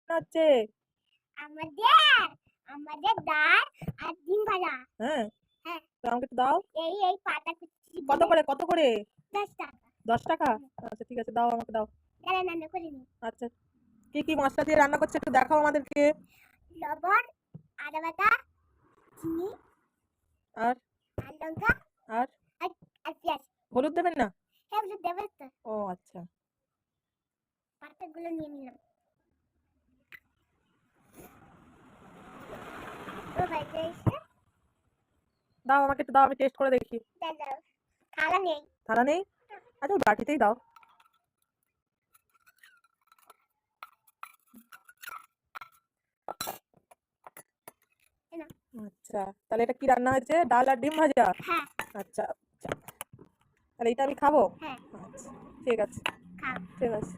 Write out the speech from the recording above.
রান্না হচ্ছে? আমাদের আমাদের ডাল আর ডিম ভাজা। হ্যাঁ, হ্যাঁ। তো আমাকে একটু দাও। এই পাতা কুচি কত করে, কত করে? 10 টাকা। 10 টাকা? আচ্ছা ঠিক আছে, দাও আমাকে দাও। দাঁড়া রান্না করে নি। আচ্ছা, কি কি মশলা দিয়ে রান্না করছে একটু দেখাও আমাদেরকে। লবণ, আদা বাটা, চিনি আর আর লঙ্কা আর আর পেঁয়াজ। হলুদ দেবেন না? হ্যাঁ, ওগুলো দেবে তো। ও আচ্ছা। পাতাগুলো নিয়ে নিলাম। ও ভাই এসে দাও আমাকে একটু দাও, আমি টেস্ট করে দেখি। দাও। থালা নেই। থালা নেই? আচ্ছা ওই বাটিতেই দাও। আচ্ছা, তাহলে এটা কি রান্না হয়েছে? ডাল আর ডিম ভাজা? হ্যাঁ। আচ্ছা আচ্ছা, তাহলে এটা আমি খাবো? হ্যাঁ। আচ্ছা ঠিক আছে, খাও। ঠিক আছে।